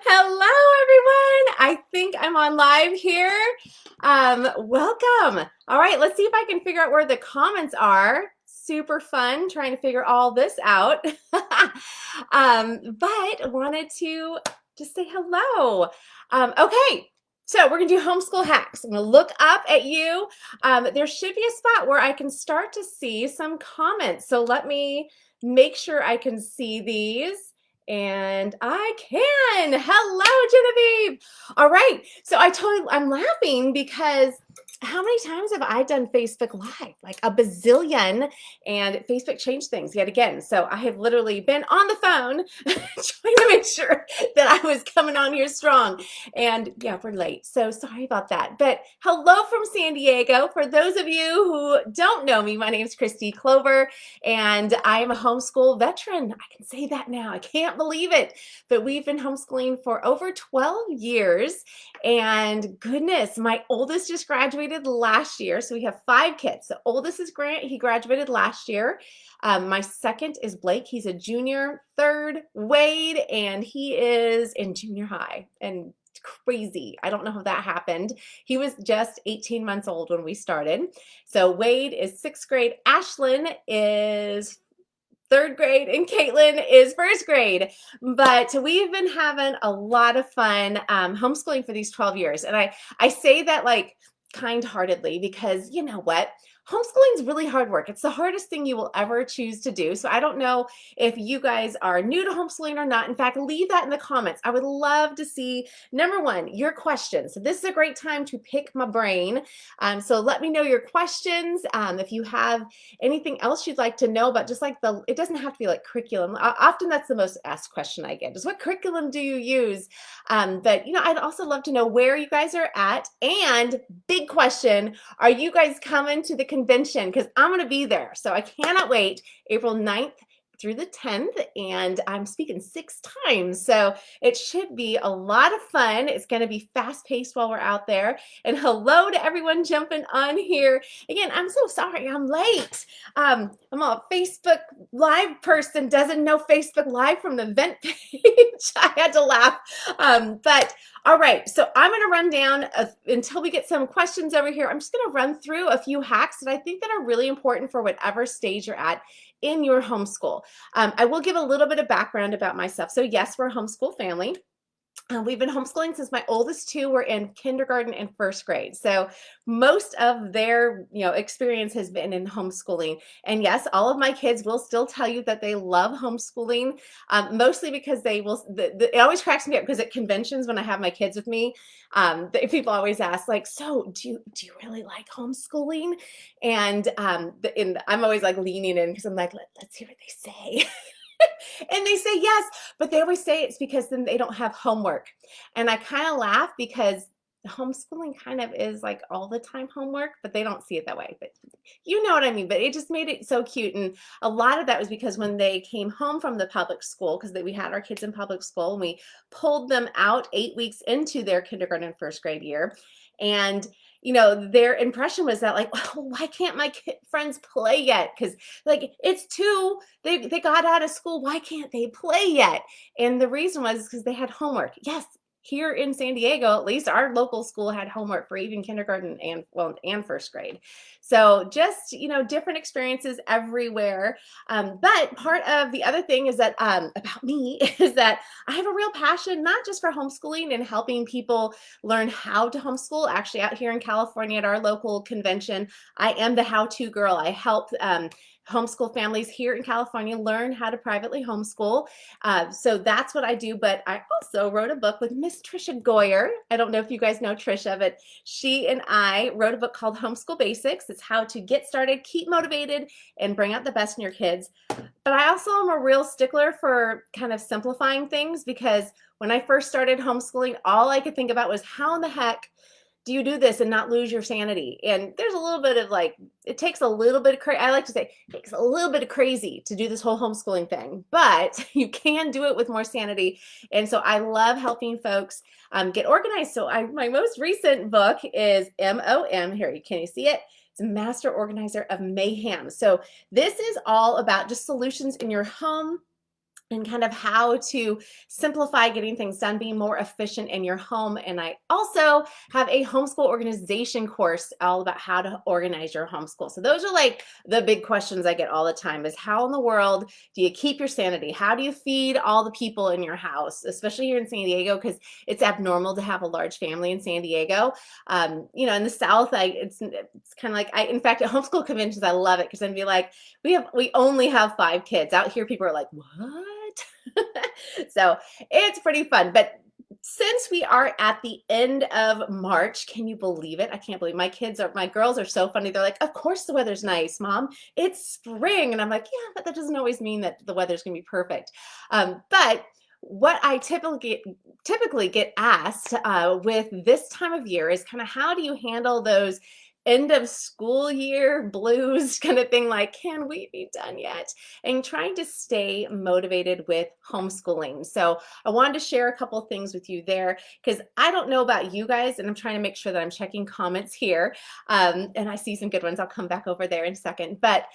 Hello, everyone. I think I'm on live here. Welcome. All right, let's see if I can figure out where the comments are. Super fun trying to figure all this out. But wanted to just say hello. Okay, so we're gonna do homeschool hacks. I'm gonna look up at you. There should be a spot where I can start to see some comments. So let me make sure I can see these. And I can. Hello, Genevieve. All right. So I'm laughing because how many times have I done Facebook Live? Like a bazillion, and Facebook changed things yet again. So I have literally been on the phone trying to make sure that I was coming on here strong. And yeah, we're late. So sorry about that. But hello from San Diego. For those of you who don't know me, my name is Kristi Clover, and I am a homeschool veteran. I can say that now. I can't believe it. But we've been homeschooling for over 12 years. And goodness, my oldest just graduated last year. So we have 5 kids. The oldest is Grant. He graduated last year. My second is Blake. He's a junior. Third, Wade, and he is in junior high. And crazy. I don't know how that happened. He was just 18 months old when we started. So Wade is 6th grade. Ashlyn is 3rd grade, and Caitlin is 1st grade. But we've been having a lot of fun homeschooling for these 12 years. And I say that like kind-heartedly because you know what? Homeschooling is really hard work. It's the hardest thing you will ever choose to do. So I don't know if you guys are new to homeschooling or not. In fact, leave that in the comments. I would love to see, number one, your questions. So this is a great time to pick my brain. So let me know your questions. If you have anything else you'd like to know about, just like it doesn't have to be like curriculum. Often that's the most asked question I get is what curriculum do you use? But I'd also love to know where you guys are at, and big question, are you guys coming to the convention? Because I'm going to be there. So I cannot wait. April 9th through the 10th, and I'm speaking 6 times. So it should be a lot of fun. It's going to be fast paced while we're out there. And hello to everyone jumping on here. Again, I'm so sorry I'm late. I'm a Facebook Live person, doesn't know Facebook Live from the event page. I had to laugh. But all right, so I'm going to run down until we get some questions over here. I'm just going to run through a few hacks that I think that are really important for whatever stage you're at in your homeschool. I will give a little bit of background about myself. So yes, we're a homeschool family. We've been homeschooling since my oldest 2 were in kindergarten and 1st grade. So most of their experience has been in homeschooling. And yes, all of my kids will still tell you that they love homeschooling, mostly because they will, it always cracks me up because at conventions when I have my kids with me, people always ask like, so do you really like homeschooling? And I'm always like leaning in because I'm like, let's hear what they say. And they say yes, but they always say it's because then they don't have homework. And I kind of laugh because homeschooling kind of is like all the time homework, but they don't see it that way. But you know what I mean? But it just made it so cute. And a lot of that was because when they came home from the public school, because we had our kids in public school, and we pulled them out 8 weeks into their kindergarten and 1st grade year. And their impression was that like, well, why can't my friends play yet? Because like it's 2, they got out of school. Why can't they play yet? And the reason was because they had homework. Yes, here in San Diego, at least our local school had homework for even kindergarten and 1st grade. So just different experiences everywhere. But part of the other thing is that about me is that I have a real passion not just for homeschooling and helping people learn how to homeschool. Actually, out here in California at our local convention, I am the how-to girl. I help homeschool families here in California learn how to privately homeschool. So that's what I do. But I also wrote a book with Miss Trisha Goyer. I don't know if you guys know Trisha, but she and I wrote a book called Homeschool Basics. It's how to get started, keep motivated, and bring out the best in your kids. But I also am a real stickler for kind of simplifying things, because when I first started homeschooling, all I could think about was how in the heck do you do this and not lose your sanity? And there's a little bit of like, it takes a little bit of, I like to say, it takes a little bit of crazy to do this whole homeschooling thing, but you can do it with more sanity. And so I love helping folks get organized. So my most recent book is M.O.M. Here, can you see it? It's a Master Organizer of Mayhem. So this is all about just solutions in your home and kind of how to simplify getting things done, being more efficient in your home. And I also have a homeschool organization course all about how to organize your homeschool. So those are like the big questions I get all the time is how in the world do you keep your sanity? How do you feed all the people in your house, especially here in San Diego, because it's abnormal to have a large family in San Diego. You know, in the South, it's kind of like, in fact, at homeschool conventions, I love it because I'd be like, we only have 5 kids. Out here, people are like, what? So it's pretty fun. But since we are at the end of March, can you believe it? I can't believe my girls are so funny. They're like, of course the weather's nice, Mom. It's spring. And I'm like, yeah, but that doesn't always mean that the weather's gonna be perfect. But what I typically get asked with this time of year is kind of how do you handle those end of school year blues kind of thing, like, can we be done yet? And trying to stay motivated with homeschooling. So I wanted to share a couple things with you there because I don't know about you guys, and I'm trying to make sure that I'm checking comments here. And I see some good ones. I'll come back over there in a second. But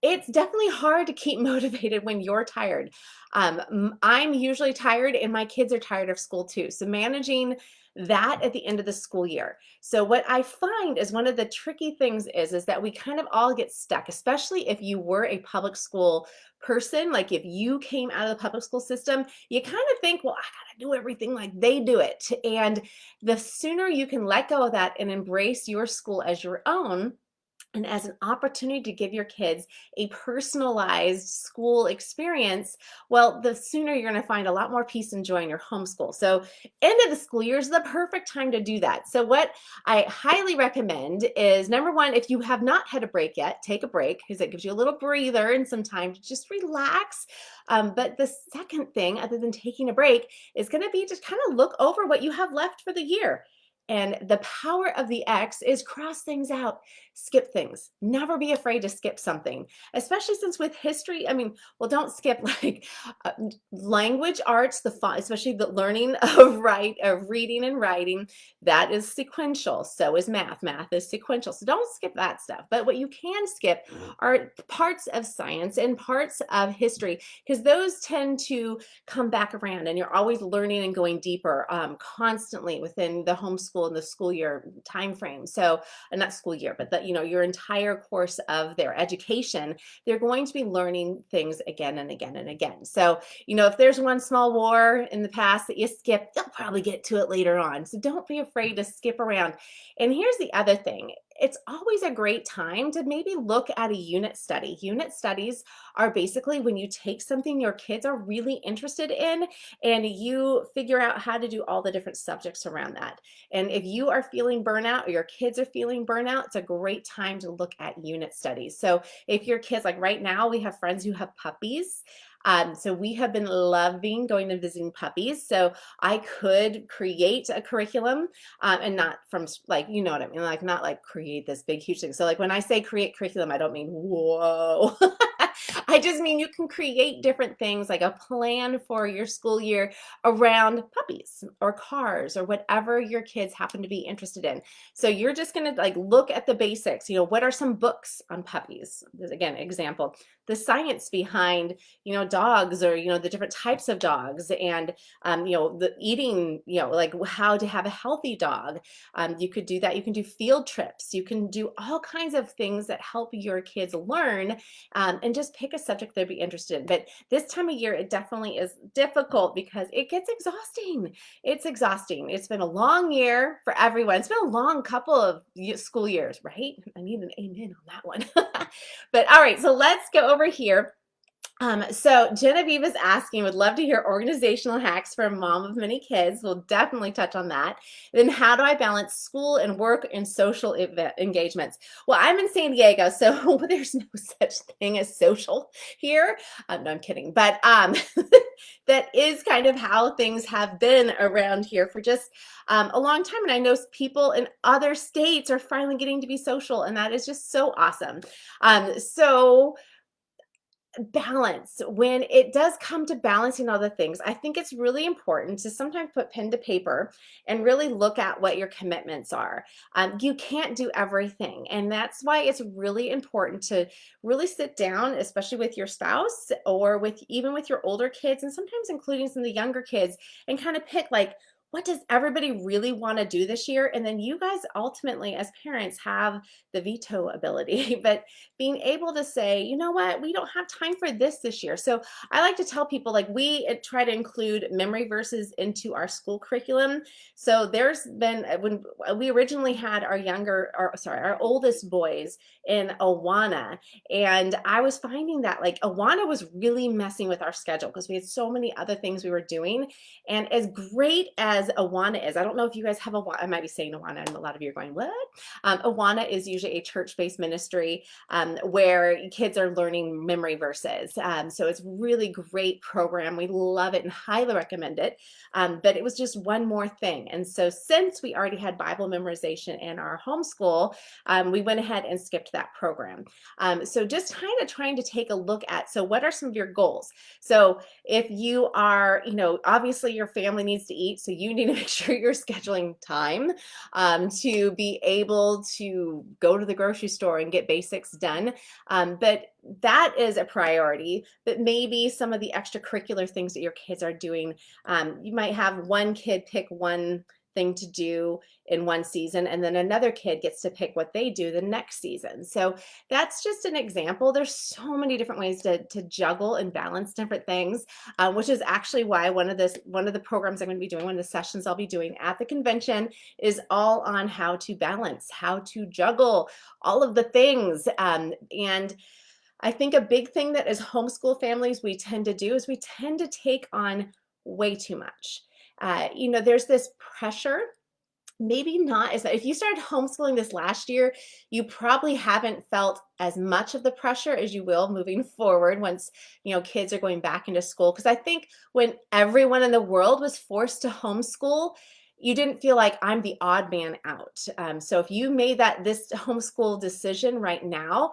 it's definitely hard to keep motivated when you're tired. I'm usually tired and my kids are tired of school too. So managing that at the end of the school year. So what I find is one of the tricky things is that we kind of all get stuck, especially if you were a public school person. Like if you came out of the public school system, you kind of think, well, I gotta do everything like they do it. And the sooner you can let go of that and embrace your school as your own, and as an opportunity to give your kids a personalized school experience, well, the sooner you're going to find a lot more peace and joy in your homeschool. So end of the school year is the perfect time to do that. So what I highly recommend is, number one, if you have not had a break yet, take a break because it gives you a little breather and some time to just relax. But the second thing, other than taking a break, is going to be to kind of look over what you have left for the year. And the power of the X is cross things out, skip things. Never be afraid to skip something, especially since with history, I mean, well, don't skip like language arts, especially the learning of reading and writing, that is sequential. So is math. Math is sequential. So don't skip that stuff. But what you can skip are parts of science and parts of history, because those tend to come back around and you're always learning and going deeper constantly within the homeschool and the school year time frame. So not school year, but your entire course of their education, they're going to be learning things again and again and again. So if there's one small war in the past that you skip, you'll probably get to it later on. So don't be afraid to skip around. And here's the other thing. It's always a great time to maybe look at a unit study. Unit studies are basically when you take something your kids are really interested in and you figure out how to do all the different subjects around that. And if you are feeling burnout or your kids are feeling burnout, it's a great time to look at unit studies. So if your kids, like right now, we have friends who have puppies. So we have been loving going and visiting puppies. So I could create a curriculum and not from like, you know what I mean? Like not like create this big, huge thing. So like when I say create curriculum, I don't mean, whoa. I just mean you can create different things like a plan for your school year around puppies or cars or whatever your kids happen to be interested in. So you're just going to like look at the basics. What are some books on puppies? Again, example, the science behind, dogs or, the different types of dogs and, the eating, like how to have a healthy dog. You could do that. You can do field trips. You can do all kinds of things that help your kids learn and just pick a subject they'd be interested in. But this time of year, it definitely is difficult because it gets exhausting. It's exhausting. It's been a long year for everyone. It's been a long couple of school years, right? I need an amen on that one. But all right, so let's go over here. So Genevieve is asking, would love to hear organizational hacks for a mom of many kids. We'll definitely touch on that. Then how do I balance school and work and social engagements? Well, I'm in San Diego, so there's no such thing as social here. No, I'm kidding. But that is kind of how things have been around here for just a long time. And I know people in other states are finally getting to be social, and that is just so awesome. So balance, when it does come to balancing all the things, I think it's really important to sometimes put pen to paper and really look at what your commitments are. You can't do everything, and that's why it's really important to really sit down, especially with your spouse or with even with your older kids, and sometimes including some of the younger kids, and kind of pick like, what does everybody really want to do this year? And then you guys ultimately as parents have the veto ability, but being able to say, you know what, we don't have time for this year. So I like to tell people, like, we try to include memory verses into our school curriculum. So there's been, when we originally had our oldest boys in Awana, and I was finding that like Awana was really messing with our schedule because we had so many other things we were doing. And as great as Awana is, I don't know if you guys have Awana, I might be saying Awana, and a lot of you are going, what? Awana is usually a church-based ministry where kids are learning memory verses. So it's really great program. We love it and highly recommend it. But it was just one more thing. And so since we already had Bible memorization in our homeschool, we went ahead and skipped that program. So just kind of trying to take a look at, so what are some of your goals? So if you are, obviously your family needs to eat, so you need to make sure you're scheduling time to be able to go to the grocery store and get basics done. But that is a priority. But maybe some of the extracurricular things that your kids are doing, you might have one kid pick one thing to do in one season, and then another kid gets to pick what they do the next season. So that's just an example. There's so many different ways to juggle and balance different things, which is actually why one of the programs I'm going to be doing, one of the sessions I'll be doing at the convention, is all on how to balance, how to juggle all of the things. And I think a big thing that as homeschool families we tend to do is we tend to take on way too much. There's this pressure, maybe not as, if you started homeschooling this last year, you probably haven't felt as much of the pressure as you will moving forward once, kids are going back into school. Because I think when everyone in the world was forced to homeschool, you didn't feel like I'm the odd man out. So if you made this homeschool decision right now,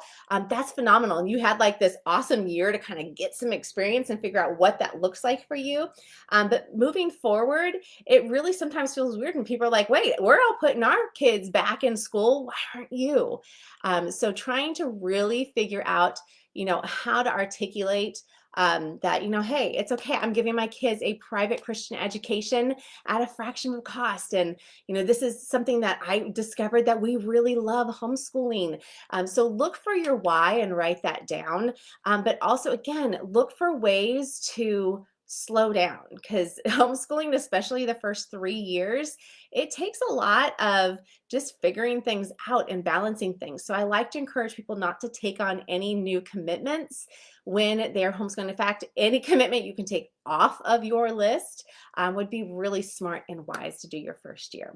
that's phenomenal. And you had like this awesome year to kind of get some experience and figure out what that looks like for you. But moving forward, it really sometimes feels weird when people are like, wait, we're all putting our kids back in school. Why aren't you? So trying to really figure out, how to articulate that, hey, it's okay. I'm giving my kids a private Christian education at a fraction of cost. And, this is something that I discovered that we really love homeschooling. So look for your why and write that down. But also, again, look for ways to slow down, because homeschooling, especially the first 3 years, it takes a lot of just figuring things out and balancing things. So I like to encourage people not to take on any new commitments when they're homeschooling. In fact, any commitment you can take off of your list would be really smart and wise to do your first year.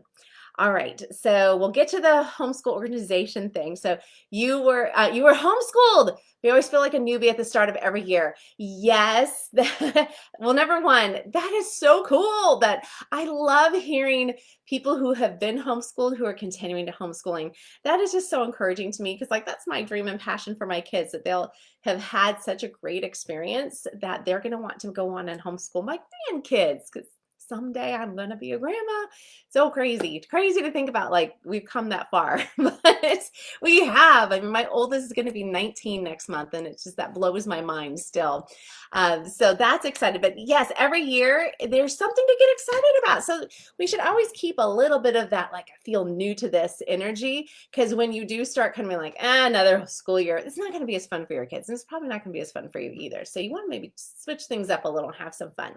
All right, so we'll get to the homeschool organization thing. So you were homeschooled. We always feel like a newbie at the start of every year. Yes. Well, number one, that is so cool. That I love hearing people who have been homeschooled who are continuing to homeschooling. That is just so encouraging to me, because like that's my dream and passion for my kids, that they'll have had such a great experience that they're going to want to go on and homeschool my grandkids, because someday I'm going to be a grandma. So crazy to think about, like we've come that far, but we have. I mean, my oldest is going to be 19 next month, and it's just, that blows my mind still. So that's exciting. But yes, every year there's something to get excited about. So we should always keep a little bit of that, like, I feel new to this energy, because when you do start kind of being like, another school year, it's not going to be as fun for your kids, and it's probably not going to be as fun for you either. So you want to maybe switch things up a little and have some fun.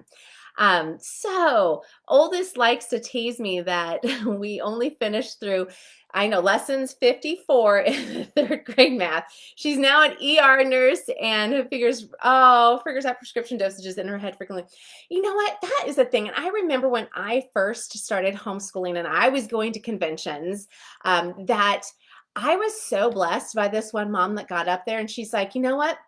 So oldest likes to tease me that we only finished through, I know, lessons 54 in third grade math. She's now an ER nurse and figures out prescription dosages in her head frequently. You know what? That is a thing. And I remember when I first started homeschooling and I was going to conventions, that I was so blessed by this one mom that got up there and she's like, you know what?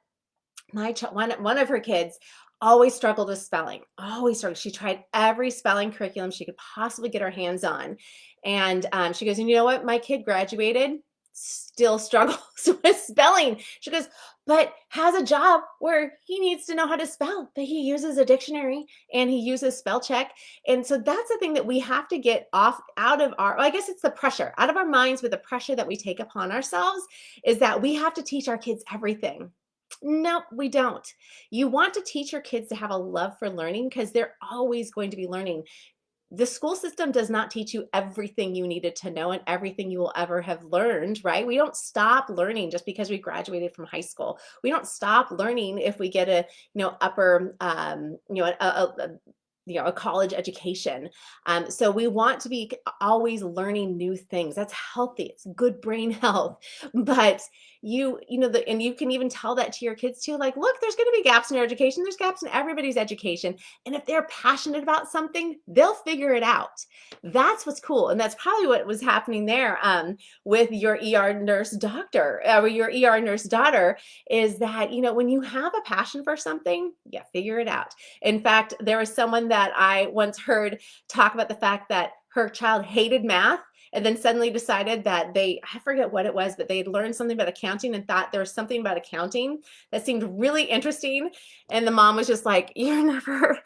One of her kids always struggled with spelling, always struggled. She tried every spelling curriculum she could possibly get her hands on. And she goes, and you know what? My kid graduated still struggles with spelling. She goes, but has a job where he needs to know how to spell, but he uses a dictionary and he uses spell check. And so that's the thing that we have to get out of our, I guess it's the pressure, out of our minds, with the pressure that we take upon ourselves, is that we have to teach our kids everything. No, we don't. You want to teach your kids to have a love for learning, because they're always going to be learning. The school system does not teach you everything you needed to know and everything you will ever have learned, right? We don't stop learning just because we graduated from high school. We don't stop learning if we get a, upper, a college education. So we want to be always learning new things. That's healthy. It's good brain health. But and you can even tell that to your kids too. Like, look, there's going to be gaps in your education. There's gaps in everybody's education. And if they're passionate about something, they'll figure it out. That's what's cool. And that's probably what was happening there with your ER nurse doctor, or your ER nurse daughter, is that, when you have a passion for something, yeah, figure it out. In fact, there was someone that I once heard talk about the fact that her child hated math, and then suddenly decided that I forget what it was, but they had learned something about accounting and thought there was something about accounting that seemed really interesting. And the mom was just like, you're never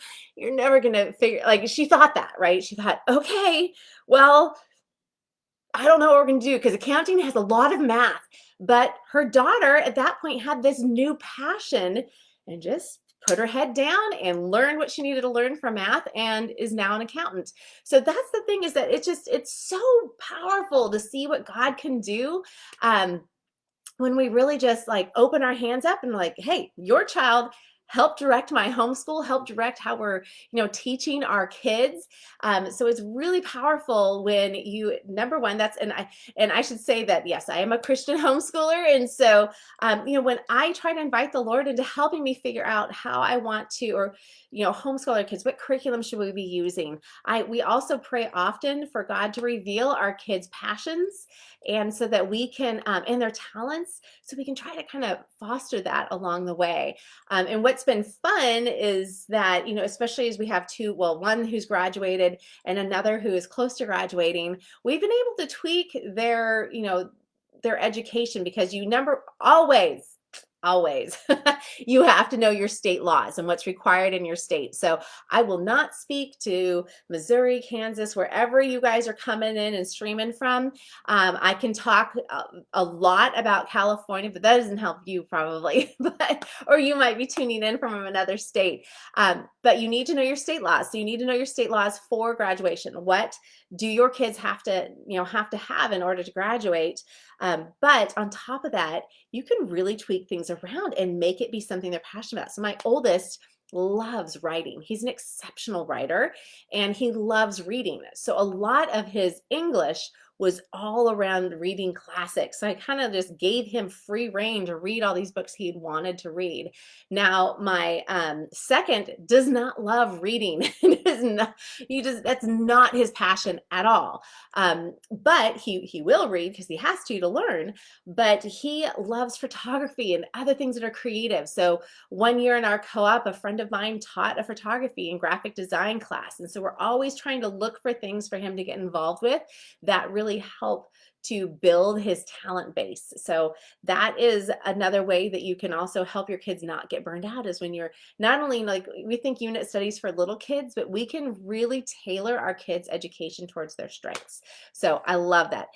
going to figure, like, she thought that, right? She thought, okay, well, I don't know what we're going to do, because accounting has a lot of math. But her daughter at that point had this new passion and just put her head down and learned what she needed to learn for math, and is now an accountant. So that's the thing, is that it's so powerful to see what God can do when we really just like open our hands up and like, hey, your child help direct my homeschool, help direct how we're, teaching our kids. So it's really powerful when you, number one, and I should say that, yes, I am a Christian homeschooler. And so, when I try to invite the Lord into helping me figure out how I want to, or, homeschool our kids, what curriculum should we be using? We also pray often for God to reveal our kids' passions, and so that we can, and their talents, so we can try to kind of foster that along the way. And what's been fun is that, especially as we have one who's graduated and another who is close to graduating, we've been able to tweak their education, because always you have to know your state laws and what's required in your state. So I will not speak to Missouri, Kansas, wherever you guys are coming in and streaming from. I can talk a lot about California, but that doesn't help you probably, or you might be tuning in from another state. But you need to know your state laws. So you need to know your state laws for graduation. What do your kids have to have in order to graduate? But on top of that, you can really tweak things around and make it be something they're passionate about. So my oldest loves writing. He's an exceptional writer, and he loves reading. So a lot of his English was all around reading classics. So I kind of just gave him free rein to read all these books he'd wanted to read. Now, my second does not love reading. That's not his passion at all. But he will read because he has to learn. But he loves photography and other things that are creative. So one year in our co-op, a friend of mine taught a photography and graphic design class. And so we're always trying to look for things for him to get involved with that really help to build his talent base. So that is another way that you can also help your kids not get burned out, is when you're not only, like, we think unit studies for little kids, but we can really tailor our kids' education towards their strengths. So I love that.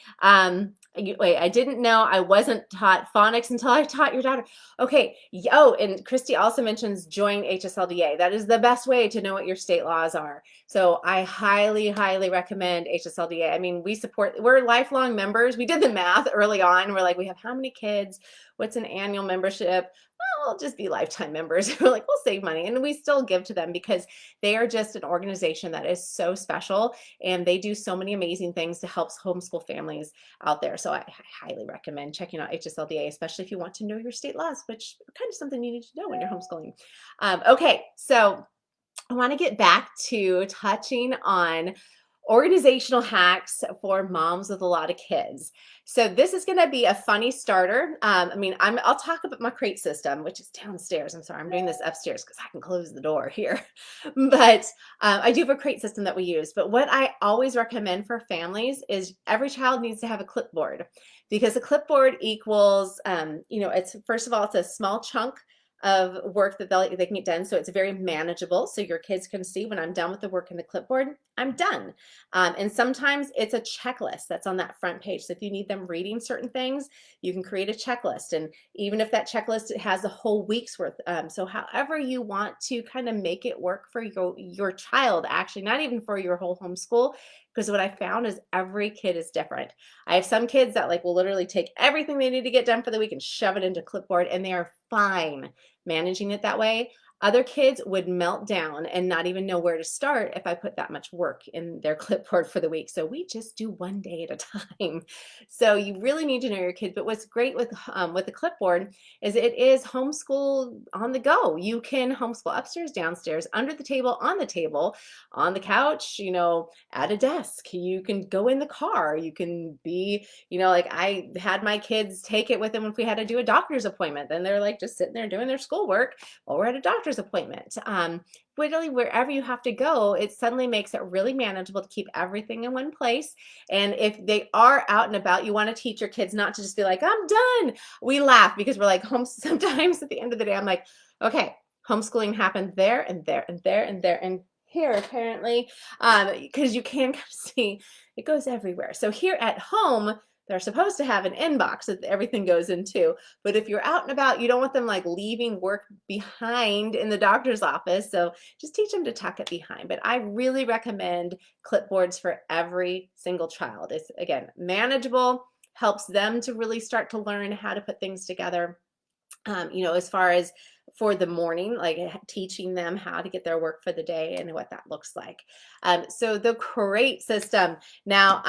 Wait, I didn't know I wasn't taught phonics until I taught your daughter. Okay. Oh, and Kristi also mentions join HSLDA. That is the best way to know what your state laws are. So I highly, highly recommend HSLDA. I mean, we're lifelong members. We did the math early on. We're like, we have how many kids? What's an annual membership? Well, we'll just be lifetime members. We're like, we'll save money. And we still give to them because they are just an organization that is so special, and they do so many amazing things to help homeschool families out there. So I highly recommend checking out HSLDA, especially if you want to know your state laws, which are kind of something you need to know when you're homeschooling. Okay, so I want to get back to touching on organizational hacks for moms with a lot of kids. So this is going to be a funny starter. I'll talk about my crate system, which is downstairs. I'm sorry, I'm doing this upstairs because I can close the door here. But I do have a crate system that we use. But what I always recommend for families is every child needs to have a clipboard, because a clipboard equals, it's, first of all, it's a small chunk of work that they can get done. So it's very manageable. So your kids can see, when I'm done with the work in the clipboard, I'm done. And sometimes it's a checklist that's on that front page. So if you need them reading certain things, you can create a checklist. And even if that checklist has a whole week's worth, so however you want to kind of make it work for your child, actually, not even for your whole homeschool, because what I found is every kid is different. I have some kids that will literally take everything they need to get done for the week and shove it into clipboard, and they are fine managing it that way. Other kids would melt down and not even know where to start if I put that much work in their clipboard for the week. So we just do one day at a time. So you really need to know your kid. But what's great with the clipboard is it is homeschool on the go. You can homeschool upstairs, downstairs, under the table, on the couch, at a desk. You can go in the car. You can be, I had my kids take it with them if we had to do a doctor's appointment. Then they're just sitting there doing their schoolwork while we're at a doctor's appointment. Literally wherever you have to go, it suddenly makes it really manageable to keep everything in one place. And if they are out and about, you want to teach your kids not to just be like, I'm done. We laugh because we're sometimes at the end of the day, I'm like, okay, homeschooling happened there and there and there and there and here, apparently, because you can kind of see it goes everywhere. So here at home, they're supposed to have an inbox that everything goes into. But if you're out and about, you don't want them leaving work behind in the doctor's office. So just teach them to tuck it behind. But I really recommend clipboards for every single child. It's, again, manageable, helps them to really start to learn how to put things together. As far as for the morning, teaching them how to get their work for the day and what that looks like. So the crate system. Now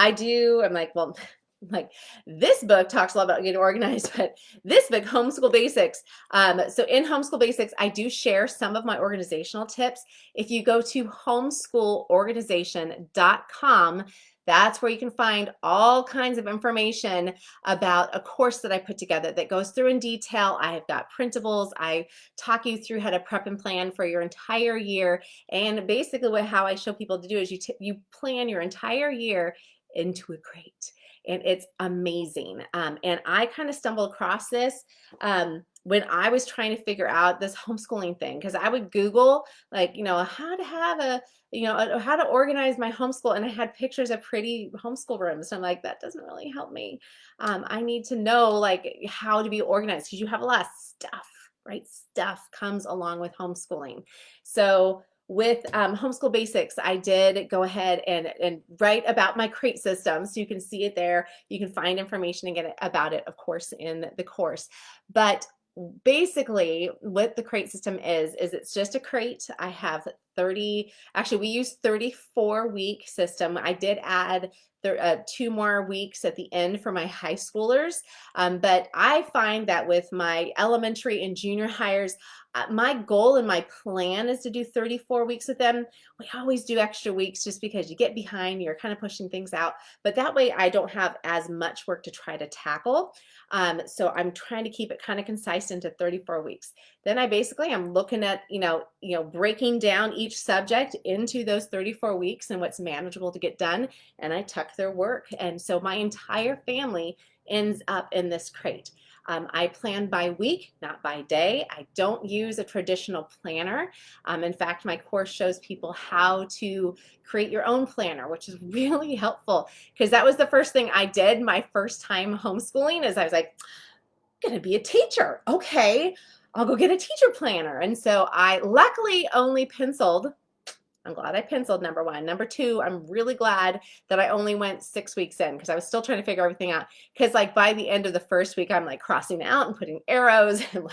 this book talks a lot about getting organized, but this book, Homeschool Basics. So in Homeschool Basics, I do share some of my organizational tips. If you go to homeschoolorganization.com, that's where you can find all kinds of information about a course that I put together that goes through in detail. I have got printables. I talk you through how to prep and plan for your entire year. And basically how I show people to do is you plan your entire year into a crate. And it's amazing. And I kind of stumbled across this when I was trying to figure out this homeschooling thing, because I would Google how to have how to organize my homeschool, and I had pictures of pretty homeschool rooms. So I'm like, that doesn't really help me. I need to know how to be organized, because you have a lot of stuff, right? Stuff comes along with homeschooling. So with Homeschool Basics, I did go ahead and write about my crate system, so you can see it there. You can find information and get about it, of course, in the course. But basically, what the crate system is it's just a crate. I have we use 34-week system. I did add 2 more weeks at the end for my high schoolers. But I find that with my elementary and junior hires, my goal and my plan is to do 34 weeks with them. We always do extra weeks just because you get behind, you're kind of pushing things out. But that way I don't have as much work to try to tackle. So I'm trying to keep it kind of concise into 34 weeks. Then I'm looking at, breaking down each subject into those 34 weeks and what's manageable to get done. And I tuck their work. And so my entire family ends up in this crate. I plan by week, not by day. I don't use a traditional planner. In fact, my course shows people how to create your own planner, which is really helpful, because that was the first thing I did my first time homeschooling. Is I was like, I'm gonna be a teacher. Okay, I'll go get a teacher planner. And so I luckily only penciled. I'm glad I penciled, number one. Number two, I'm really glad that I only went 6 weeks in, because I was still trying to figure everything out. Because by the end of the first week, I'm crossing out and putting arrows, and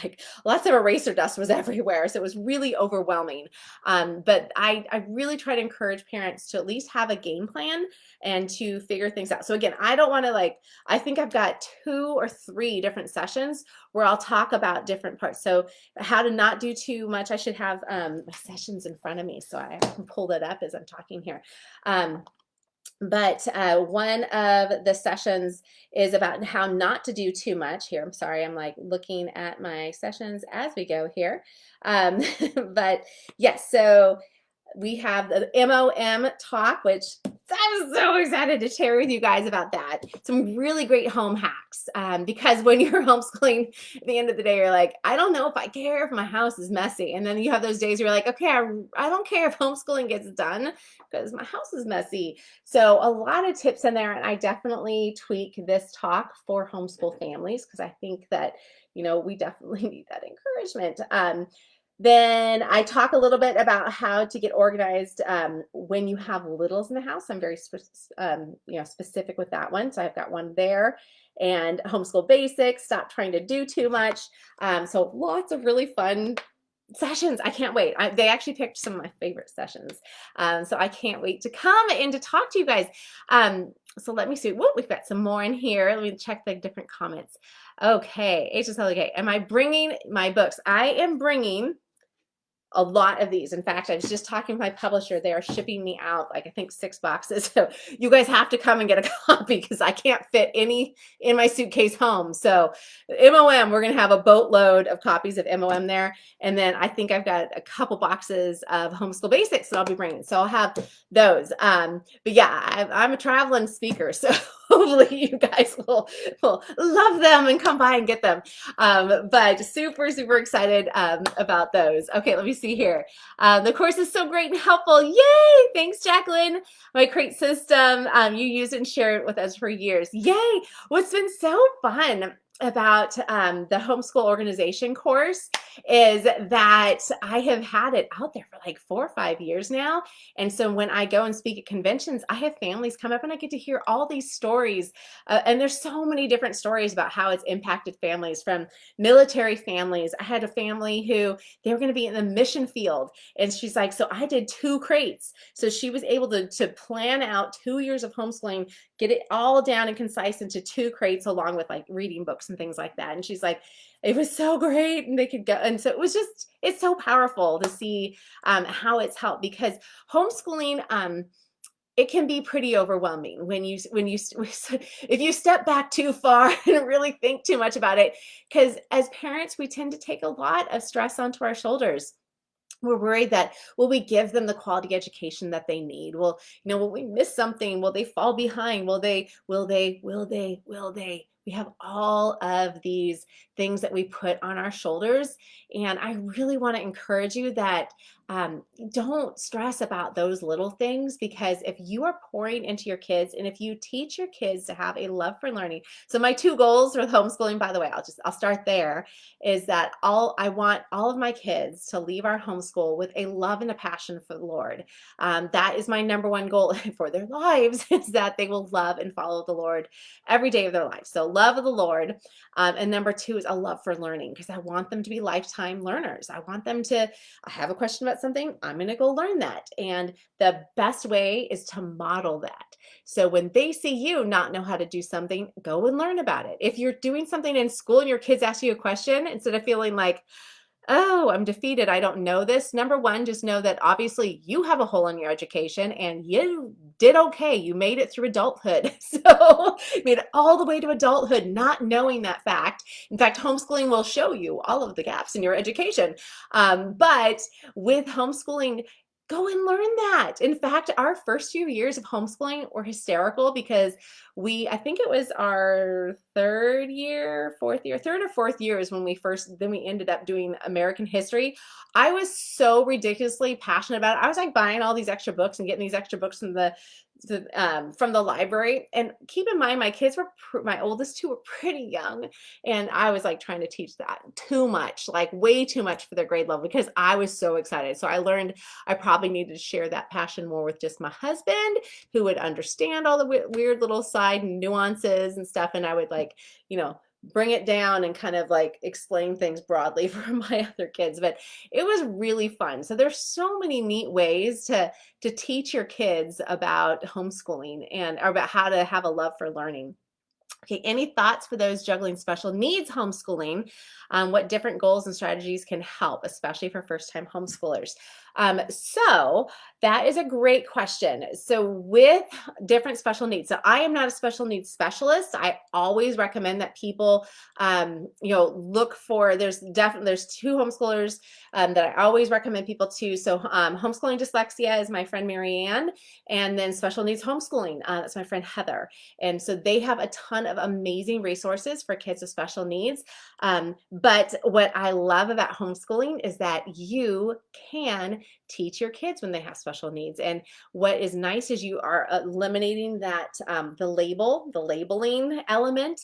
lots of eraser dust was everywhere. So it was really overwhelming. But I really try to encourage parents to at least have a game plan and to figure things out. So again, I don't want to I think I've got 2 or 3 different sessions where I'll talk about different parts. So how to not do too much. I should have my sessions in front of me, so I can pull that up as I'm talking here. But one of the sessions is about how not to do too much here. I'm sorry, I'm like looking at my sessions as we go here. Um, but yes, so we have the M.O.M talk, which I'm so excited to share with you guys about that. Some really great home hacks, because when you're homeschooling, at the end of the day, you're like, I don't know if I care if my house is messy. And then you have those days where you're like, okay, I don't care if homeschooling gets done because my house is messy. So a lot of tips in there, and I definitely tweak this talk for homeschool families because I think that, we definitely need that encouragement. Then I talk a little bit about how to get organized when you have littles in the house. I'm very specific with that one. So I've got one there. And Homeschool Basics, stop trying to do too much. So lots of really fun sessions. I can't wait. They actually picked some of my favorite sessions. So I can't wait to come and to talk to you guys. So let me see. Whoa, we've got some more in here. Let me check the different comments. Okay, HSLK. Am I bringing my books? I am bringing a lot of these. In fact, I was just talking to my publisher. They are shipping me out, like, I think 6 boxes. So you guys have to come and get a copy because I can't fit any in my suitcase home. So M.O.M, we're going to have a boatload of copies of M.O.M there. And then I think I've got a couple boxes of Homeschool Basics that I'll be bringing. So I'll have those. But yeah, I'm a traveling speaker. So hopefully you guys will love them and come by and get them. But super, super excited about those. Okay, let me see here. The course is so great and helpful. Yay! Thanks, Jacqueline. My crate system, you used and shared it with us for years. Yay! What's been so fun about the Homeschool Organization course is that I have had it out there for like 4 or 5 years now. And so when I go and speak at conventions, I have families come up and I get to hear all these stories. And there's so many different stories about how it's impacted families, from military families. I had a family who they were going to be in the mission field. And she's like, so I did 2 crates. So she was able to plan out 2 years of homeschooling, get it all down and concise into 2 crates, along with like reading books and things like that. And she's like, it was so great, and they could go. And so it's so powerful to see how it's helped, because homeschooling, it can be pretty overwhelming when you if you step back too far and really think too much about it, because as parents, we tend to take a lot of stress onto our shoulders. We're worried that, will we give them the quality education that they need? Will we miss something? Will they fall behind? Will they? We have all of these things that we put on our shoulders. And I really want to encourage you that don't stress about those little things, because if you are pouring into your kids and if you teach your kids to have a love for learning. So my 2 goals with homeschooling, by the way, I'll start there, is that I want all of my kids to leave our homeschool with a love and a passion for the Lord. That is my number 1 goal for their lives, is that they will love and follow the Lord every day of their life. So love of the Lord. And number 2 is a love for learning, because I want them to be lifetime learners. I want them to, I have a question about something, I'm going to go learn that. And the best way is to model that. So when they see you not know how to do something, go and learn about it. If you're doing something in school and your kids ask you a question, instead of feeling like, oh, I'm defeated, I don't know this. Number 1, just know that obviously you have a hole in your education and you did okay. You made it through adulthood. So you made it all the way to adulthood, not knowing that fact. In fact, homeschooling will show you all of the gaps in your education. But with homeschooling, go and learn that. In fact, our first few years of homeschooling were hysterical, because I think it was our 3rd or 4th year is when then we ended up doing American history. I was so ridiculously passionate about it. I was like buying all these extra books and getting these extra books from the library. And keep in mind, my oldest 2 were pretty young, and I was like trying to teach that too much, like way too much for their grade level, because I was so excited. So I learned I probably needed to share that passion more with just my husband, who would understand all the weird little side nuances and stuff, and I would bring it down and kind of like explain things broadly for my other kids. But it was really fun. So there's so many neat ways to teach your kids about homeschooling and about how to have a love for learning. Okay, any thoughts for those juggling special needs homeschooling? What different goals and strategies can help, especially for first-time homeschoolers? So that is a great question. So with different special needs, so I am not a special needs specialist. I always recommend that people, look for, there's two homeschoolers that I always recommend people to. So homeschooling dyslexia is my friend Marianne, and then special needs homeschooling, that's my friend Heather. And so they have a ton of amazing resources for kids with special needs. But what I love about homeschooling is that you can teach your kids when they have special needs. And what is nice is you are eliminating that the labeling element.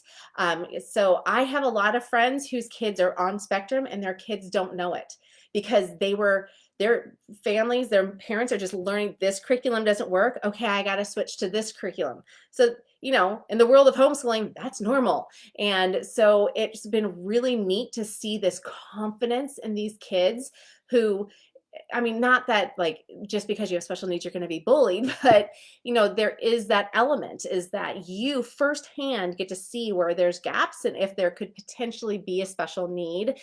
So I have a lot of friends whose kids are on spectrum and their kids don't know it because their families, their parents are just learning this curriculum doesn't work. Okay, I got to switch to this curriculum. So, in the world of homeschooling, that's normal. And so it's been really neat to see this confidence in these kids who, not that like just because you have special needs, you're going to be bullied, but there is that element is that you firsthand get to see where there's gaps and if there could potentially be a special need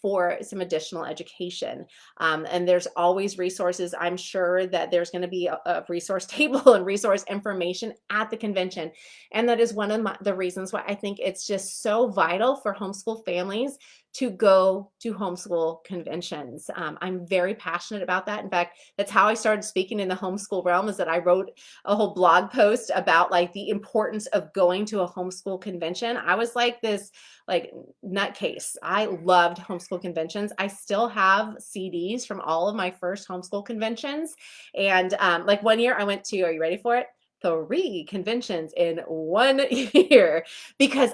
for some additional education. And there's always resources. I'm sure that there's going to be a resource table and resource information at the convention. And that is one of the reasons why I think it's just so vital for homeschool families to go to homeschool conventions. I'm very passionate about that. In fact, that's how I started speaking in the homeschool realm, is that I wrote a whole blog post about like the importance of going to a homeschool convention. I was like this nutcase. I loved homeschool conventions. I still have CDs from all of my first homeschool conventions. And like one year I went to, are you ready for it? 3 conventions in 1 year, because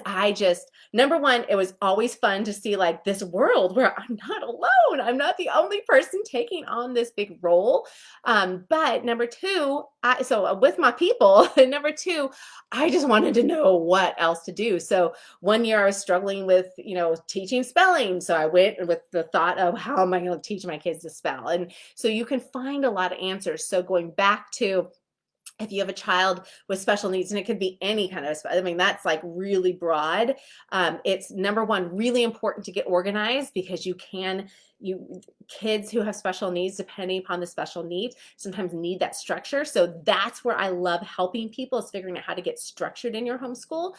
number one, it was always fun to see like this world where I'm not alone. I'm not the only person taking on this big role. But number two, so with my people, and number two, I just wanted to know what else to do. So one year I was struggling with, teaching spelling. So I went with the thought of how am I going to teach my kids to spell? And so you can find a lot of answers. So going back to, if you have a child with special needs, and it could be any kind of, that's like really broad. It's number one, really important to get organized, because kids who have special needs, depending upon the special need, sometimes need that structure. So that's where I love helping people, is figuring out how to get structured in your homeschool.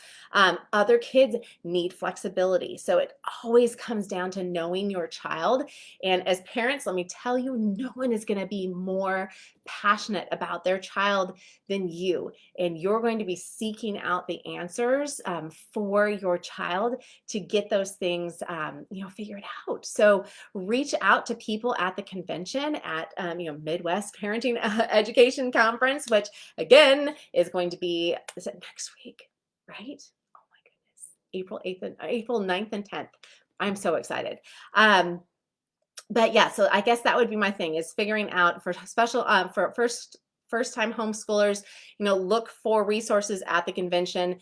Other kids need flexibility. So it always comes down to knowing your child. And as parents, let me tell you, no one is going to be more passionate about their child than you. And you're going to be seeking out the answers for your child to get those things, figured out. So reach out to people at the convention at, Midwest Parenting Education Conference, which again is going to be, is it next week, right? Oh my goodness, April 9th and 10th. I'm so excited. But yeah, so I guess that would be my thing, is figuring out for special, for first-time homeschoolers, look for resources at the convention.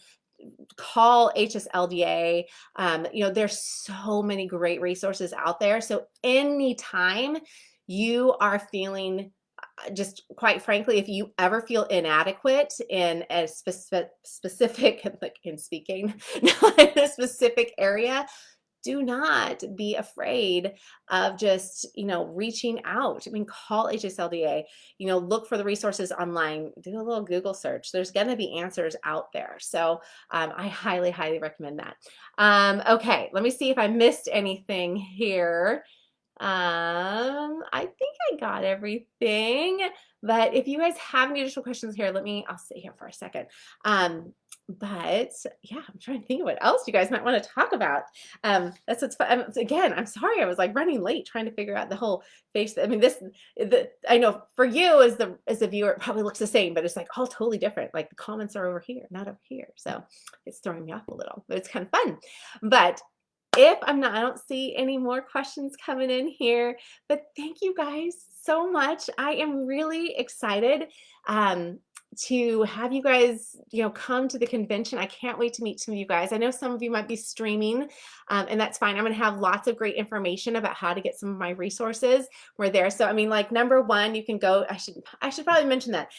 Call HSLDA. There's so many great resources out there. So anytime you are feeling, just quite frankly, if you ever feel inadequate in a specific, like in speaking, in a specific area, do not be afraid of just, reaching out. Call HSLDA, look for the resources online, do a little Google search. There's going to be answers out there. So I highly, highly recommend that. Okay, let me see if I missed anything here. I think I got everything, but if you guys have any additional questions here, I'll sit here for a second. But yeah, I'm trying to think of what else you guys might want to talk about. That's what's fun. Again, I'm sorry, I was like running late trying to figure out the whole face. I know for you as the viewer, it probably looks the same, but it's like all totally different. Like the comments are over here, not over here. So it's throwing me off a little, but it's kind of fun. But I don't see any more questions coming in here, but thank you guys so much. I am really excited. to have you guys, come to the convention. I can't wait to meet some of you guys. I know some of you might be streaming, and that's fine. I'm going to have lots of great information about how to get some of my resources. We're there. So, I mean, like number one, you can go, I should probably mention that.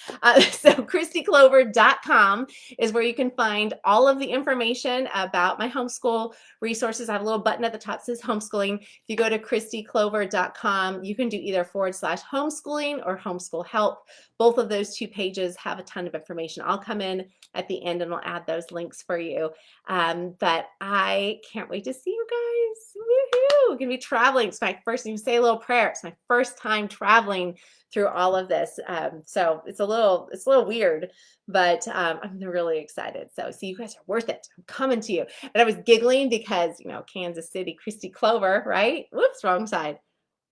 So KristiClover.com is where you can find all of the information about my homeschool resources. I have a little button at the top that says homeschooling. If you go to KristiClover.com, you can do either /homeschooling or homeschool help. Both of those two pages have a ton of information. I'll come in at the end and we'll add those links for you. But I can't wait to see you guys. Woohoo! Gonna be traveling. It's my first, you say a little prayer. It's my first time traveling through all of this. So it's a little weird, but I'm really excited. So you guys are worth it. I'm coming to you. And I was giggling because, Kansas City, Kristi Clover, right? Whoops, wrong side.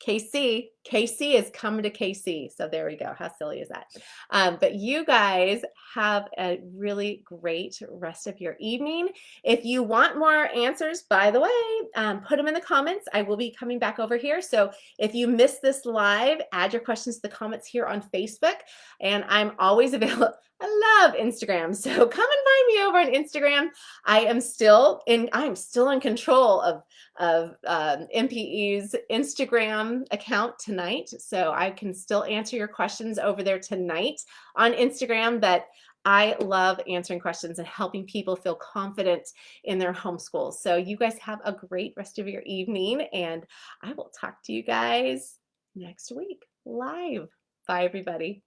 KC is coming to KC. So there we go. How silly is that? But you guys have a really great rest of your evening. If you want more answers, by the way, put them in the comments. I will be coming back over here. So if you missed this live, add your questions to the comments here on Facebook. And I'm always available. I love Instagram. So come and find me over on Instagram. I'm still in control of MPE's Instagram account tonight. So I can still answer your questions over there tonight on Instagram, but I love answering questions and helping people feel confident in their homeschool. So you guys have a great rest of your evening, and I will talk to you guys next week live. Bye, everybody.